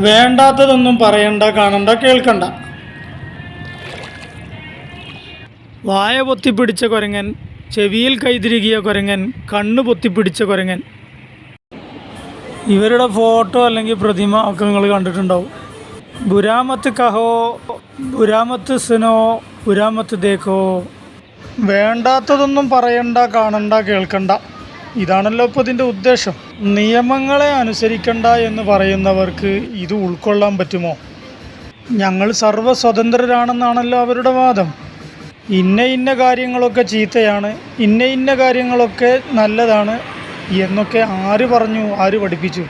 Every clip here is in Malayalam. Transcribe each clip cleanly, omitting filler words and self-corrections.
വേണ്ടാത്തതൊന്നും പറയണ്ട, കാണണ്ട, കേൾക്കണ്ട. വായ പൊത്തിപ്പിടിച്ച കുരങ്ങൻ, ചെവിയിൽ കൈതിരുകിയ കുരങ്ങൻ, കണ്ണ് പൊത്തിപ്പിടിച്ച കുരങ്ങൻ. ഇവരുടെ ഫോട്ടോ അല്ലെങ്കിൽ പ്രതിമ ഒക്കെ നിങ്ങൾ കണ്ടിട്ടുണ്ടാവും. ബുരാമത്ത് കഹോ, ബുരാമത്ത് സുനോ, ബുരാമത്ത് ദേഖോ. വേണ്ടാത്തതൊന്നും പറയണ്ട, കാണണ്ട, കേൾക്കണ്ട. ഇതാണല്ലോ ഇപ്പോൾ ഇതിൻ്റെ ഉദ്ദേശം. നിയമങ്ങളെ അനുസരിക്കണ്ട എന്ന് പറയുന്നവർക്ക് ഇത് ഉൾക്കൊള്ളാൻ പറ്റുമോ? ഞങ്ങൾ സർവ്വസ്വതന്ത്രരാണെന്നാണല്ലോ അവരുടെ വാദം. ഇന്ന കാര്യങ്ങളൊക്കെ ചീത്തയാണ്, ഇന്ന കാര്യങ്ങളൊക്കെ നല്ലതാണ് എന്നൊക്കെ ആര് പറഞ്ഞു, ആര് പഠിപ്പിച്ചു?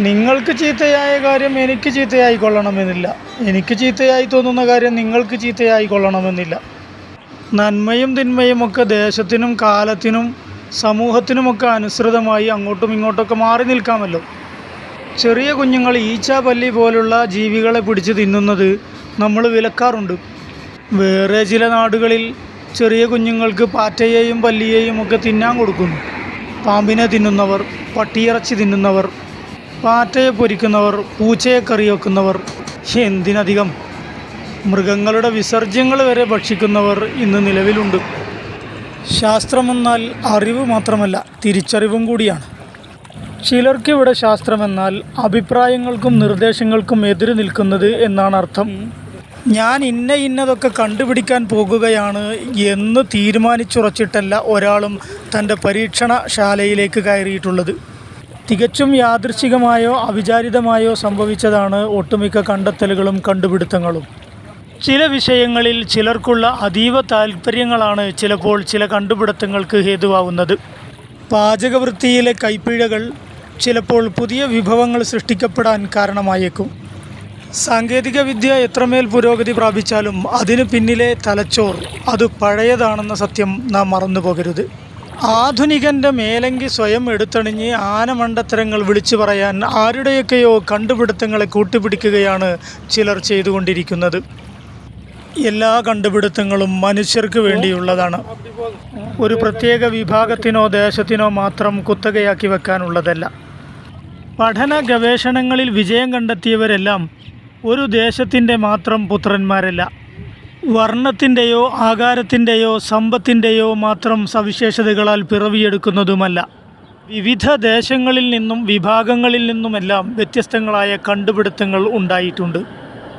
നിങ്ങൾക്ക് ചീത്തയായ കാര്യം എനിക്ക് ചീത്തയായിക്കൊള്ളണമെന്നില്ല, എനിക്ക് ചീത്തയായി തോന്നുന്ന കാര്യം നിങ്ങൾക്ക് ചീത്തയായിക്കൊള്ളണമെന്നില്ല. നന്മയും തിന്മയും ഒക്കെ ദേശത്തിനും കാലത്തിനും സമൂഹത്തിനുമൊക്കെ അനുസൃതമായി അങ്ങോട്ടും ഇങ്ങോട്ടൊക്കെ മാറി നിൽക്കാമല്ലോ. ചെറിയ കുഞ്ഞുങ്ങൾ ഈച്ച, പല്ലി പോലുള്ള ജീവികളെ പിടിച്ച് തിന്നുന്നത് നമ്മൾ വിലക്കാറുണ്ട്. വേറെ ചില നാടുകളിൽ ചെറിയ കുഞ്ഞുങ്ങൾക്ക് പാറ്റയെയും പല്ലിയെയും ഒക്കെ തിന്നാൻ കൊടുക്കുന്നു. പാമ്പിനെ തിന്നുന്നവർ, പട്ടിയിറച്ചി തിന്നുന്നവർ, പാറ്റയെ പൊരിക്കുന്നവർ, പൂച്ചയെ കറി വെക്കുന്നവർ, എന്തിനധികം മൃഗങ്ങളുടെ വിസർജ്യങ്ങൾ വരെ ഭക്ഷിക്കുന്നവർ ഇന്ന് നിലവിലുണ്ട്. ശാസ്ത്രമെന്നാൽ അറിവ് മാത്രമല്ല, തിരിച്ചറിവും കൂടിയാണ്. ചിലർക്കിവിടെ ശാസ്ത്രമെന്നാൽ അഭിപ്രായങ്ങൾക്കും നിർദ്ദേശങ്ങൾക്കും എതിര് നിൽക്കുന്നത് എന്നാണ് അർത്ഥം. ഞാൻ ഇന്നതൊക്കെ കണ്ടുപിടിക്കാൻ പോകുകയാണ് എന്ന് തീരുമാനിച്ചുറച്ചിട്ടല്ല ഒരാളും തൻ്റെ പരീക്ഷണശാലയിലേക്ക് കയറിയിട്ടുള്ളത്. തികച്ചും യാദൃച്ഛികമായോ അവിചാരിതമായോ സംഭവിച്ചതാണ് ഒട്ടുമിക്ക കണ്ടെത്തലുകളും കണ്ടുപിടുത്തങ്ങളും. ചില വിഷയങ്ങളിൽ ചിലർക്കുള്ള അതീവ താൽപ്പര്യങ്ങളാണ് ചിലപ്പോൾ ചില കണ്ടുപിടുത്തങ്ങൾക്ക് ഹേതുവാകുന്നത്. പാചകവൃത്തിയിലെ കൈപ്പിഴകൾ ചിലപ്പോൾ പുതിയ വിഭവങ്ങൾ സൃഷ്ടിക്കപ്പെടാൻ കാരണമായേക്കും. സാങ്കേതിക വിദ്യ എത്രമേൽ പുരോഗതി പ്രാപിച്ചാലും അതിന് പിന്നിലെ തലച്ചോർ അത് പഴയതാണെന്ന സത്യം നാം മറന്നു പോകരുത്. ആധുനികൻ്റെ മേലങ്കി സ്വയം എടുത്തണിഞ്ഞ് ആനമണ്ടത്തരങ്ങൾ വിളിച്ചു പറയാൻ ആരുടെയൊക്കെയോ കണ്ടുപിടുത്തങ്ങളെ കൂട്ടുപിടിക്കുകയാണ് ചിലർ ചെയ്തുകൊണ്ടിരിക്കുന്നത്. എല്ലാ കണ്ടുപിടുത്തങ്ങളും മനുഷ്യർക്ക് വേണ്ടിയുള്ളതാണ്. ഒരു പ്രത്യേക വിഭാഗത്തിനോ ദേശത്തിനോ മാത്രം കുത്തകയാക്കി വെക്കാനുള്ളതല്ല. പഠന ഗവേഷണങ്ങളിൽ വിജയം കണ്ടെത്തിയവരെല്ലാം ഒരു ദേശത്തിൻ്റെ മാത്രം പുത്രന്മാരല്ല. വർണ്ണത്തിൻ്റെയോ ആകാരത്തിൻ്റെയോ സമ്പത്തിൻ്റെയോ മാത്രം സവിശേഷതകളാൽ പിറവിയെടുക്കുന്നതുമല്ല. വിവിധ ദേശങ്ങളിൽ നിന്നും വിഭാഗങ്ങളിൽ നിന്നുമെല്ലാം വ്യത്യസ്തങ്ങളായ കണ്ടുപിടുത്തങ്ങൾ ഉണ്ടായിട്ടുണ്ട്.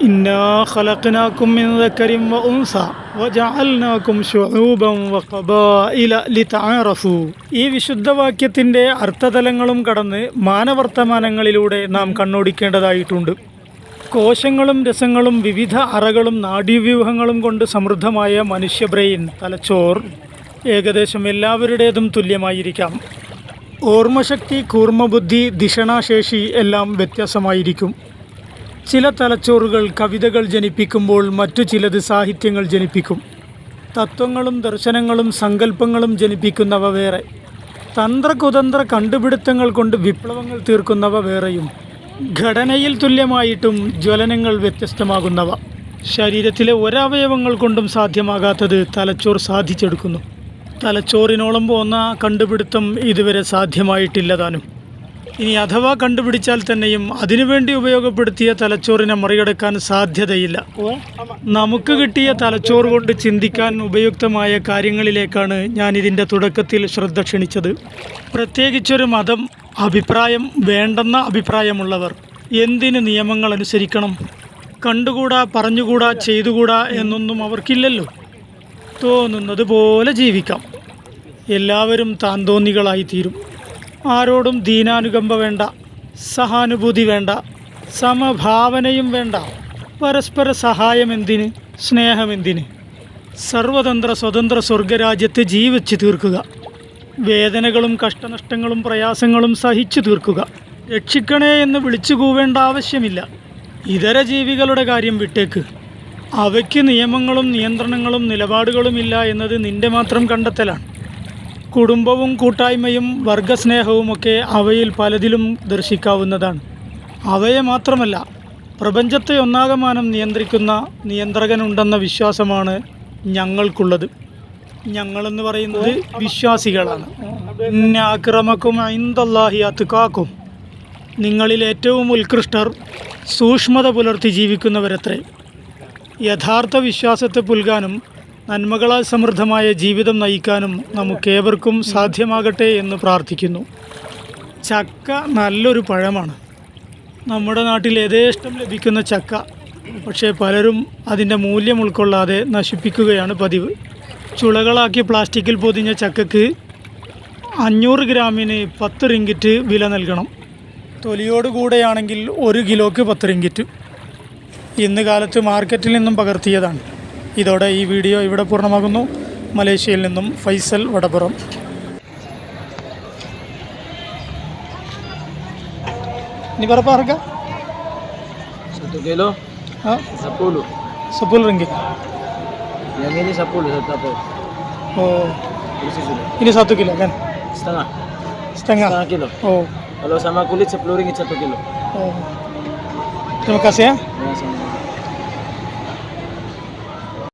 ഇന്നാ ഖലഖ്നാകും മിൻ ദക്കരിൻ വ ഉൻസ വജഅൽനാകും ശുഊബൻ വഖബാഇല ലിതഅറഫു. ഈ വിശുദ്ധവാക്യത്തിൻ്റെ അർത്ഥതലങ്ങളും കടന്ന് മാനവർത്തമാനങ്ങളിലൂടെ നാം കണ്ണോടിക്കേണ്ടതായിട്ടുണ്ട്. കോശങ്ങളും രസങ്ങളും വിവിധ അറകളും നാഡീവ്യൂഹങ്ങളും കൊണ്ട് സമൃദ്ധമായ മനുഷ്യ ബ്രെയിൻ, തലച്ചോർ ഏകദേശം എല്ലാവരുടേതും തുല്യമായിരിക്കാം. ഓർമ്മശക്തി, കൂർമ്മബുദ്ധി, ധിഷണാശേഷി എല്ലാം വ്യത്യാസമായിരിക്കും. ചില തലച്ചോറുകൾ കവിതകൾ ജനിപ്പിക്കുമ്പോൾ മറ്റു ചിലത് സാഹിത്യങ്ങൾ ജനിപ്പിക്കും. തത്വങ്ങളും ദർശനങ്ങളും സങ്കല്പങ്ങളും ജനിപ്പിക്കുന്നവ വേറെ. തന്ത്രകുതന്ത്ര കണ്ടുപിടുത്തങ്ങൾ കൊണ്ട് വിപ്ലവങ്ങൾ തീർക്കുന്നവ വേറെയും. ഘടനയിൽ തുല്യമായിട്ടും ജ്വലനങ്ങൾ വ്യത്യസ്തമാകുന്നവ. ശരീരത്തിലെ ഒരവയവങ്ങൾ കൊണ്ടും സാധ്യമാകാത്തത് തലച്ചോർ സാധിച്ചെടുക്കുന്നു. തലച്ചോറിനോളം പോന്ന കണ്ടുപിടുത്തം ഇതുവരെ സാധ്യമായിട്ടില്ലതാനും. ഇനി അഥവാ കണ്ടുപിടിച്ചാൽ തന്നെയും അതിനുവേണ്ടി ഉപയോഗപ്പെടുത്തിയ തലച്ചോറിനെ മറികടക്കാൻ സാധ്യതയില്ല. നമുക്ക് കിട്ടിയ തലച്ചോറ് കൊണ്ട് ചിന്തിക്കാൻ ഉപയുക്തമായ കാര്യങ്ങളിലേക്കാണ് ഞാൻ ഇതിൻ്റെ തുടക്കത്തിൽ ശ്രദ്ധ ക്ഷണിച്ചത്. പ്രത്യേകിച്ചൊരു മതം, അഭിപ്രായം വേണ്ടെന്ന അഭിപ്രായമുള്ളവർ എന്തിന് നിയമങ്ങൾ അനുസരിക്കണം? കണ്ടുകൂടാ, പറഞ്ഞുകൂടാ, ചെയ്തുകൂടാ എന്നൊന്നും അവർക്കില്ലല്ലോ. തോന്നുന്നത് പോലെ ജീവിക്കാം. എല്ലാവരും താൻ തോന്നികളായി തീരും. ആരോടും ദീനാനുകമ്പ വേണ്ട, സഹാനുഭൂതി വേണ്ട, സമഭാവനയും വേണ്ട. പരസ്പര സഹായം എന്തിന്, സ്നേഹമെന്തിന്? സർവതന്ത്ര സ്വതന്ത്ര സ്വർഗരാജ്യത്ത് ജീവിച്ച് തീർക്കുക. വേദനകളും കഷ്ടനഷ്ടങ്ങളും പ്രയാസങ്ങളും സഹിച്ചു തീർക്കുക. രക്ഷിക്കണേ എന്ന് വിളിച്ചു കൂവേണ്ട ആവശ്യമില്ല. ഇതര ജീവികളുടെ കാര്യം വിട്ടേക്ക്. അവയ്ക്ക് നിയമങ്ങളും നിയന്ത്രണങ്ങളും നിലപാടുകളുമില്ല എന്നത് നിന്റെ മാത്രം കണ്ടെത്തലാണ്. കുടുംബവും കൂട്ടായ്മയും വർഗസ്നേഹവുമൊക്കെ അവയിൽ പലതിലും ദർശിക്കാവുന്നതാണ്. അവയെ മാത്രമല്ല, പ്രപഞ്ചത്തെ ഒന്നാകമാനം നിയന്ത്രിക്കുന്ന നിയന്ത്രകനുണ്ടെന്ന വിശ്വാസമാണ് ഞങ്ങൾക്കുള്ളത്. ഞങ്ങളെന്ന് പറയുന്നത് വിശ്വാസികളാണ്. ഇന്ന അക്രമക്കും ഇൻദല്ലാഹി അത്ഖാക്കും. നിങ്ങളിൽ ഏറ്റവും ഉത്കൃഷ്ടർ സൂക്ഷ്മത പുലർത്തി ജീവിക്കുന്നവരത്രേ. യഥാർത്ഥ വിശ്വാസത്തെ പുൽകാനും നന്മകളാൽ സമൃദ്ധമായ ജീവിതം നയിക്കാനും നമുക്കേവർക്കും സാധ്യമാകട്ടെ എന്ന് പ്രാർത്ഥിക്കുന്നു. ചക്ക നല്ലൊരു പഴമാണ്. നമ്മുടെ നാട്ടിൽ യഥേഷ്ടം ലഭിക്കുന്ന ചക്ക, പക്ഷേ പലരും അതിൻ്റെ മൂല്യം ഉൾക്കൊള്ളാതെ നശിപ്പിക്കുകയാണ് പതിവ്. ചുളകളാക്കി പ്ലാസ്റ്റിക്കിൽ പൊതിഞ്ഞ ചക്കയ്ക്ക് 500 ഗ്രാമിന് 10 റിങ്കിറ്റ് വില നൽകണം. തൊലിയോടുകൂടെയാണെങ്കിൽ 1 കിലോയ്ക്ക് 10 റിങ്കിറ്റ്. ഇന്ന് കാലത്ത് മാർക്കറ്റിൽ നിന്നും പകർത്തിയതാണ്. ഇതോടെ ഈ വീഡിയോ ഇവിടെ പൂർണ്ണമാകുന്നു. മലേഷ്യയിൽ നിന്നും Faisal Vadapuram. Ini berapa harga? 1 kilo? Hah? 10. 10 ringgit. Yang ini 10 satu apa? Oh, Bersih sudah. ini 1 kilo kan? Setengah. Setengah. Setengah kilo. Oh, Kalau sama kulit 10 ringgit 1 kilo. oh. Terima kasih ya.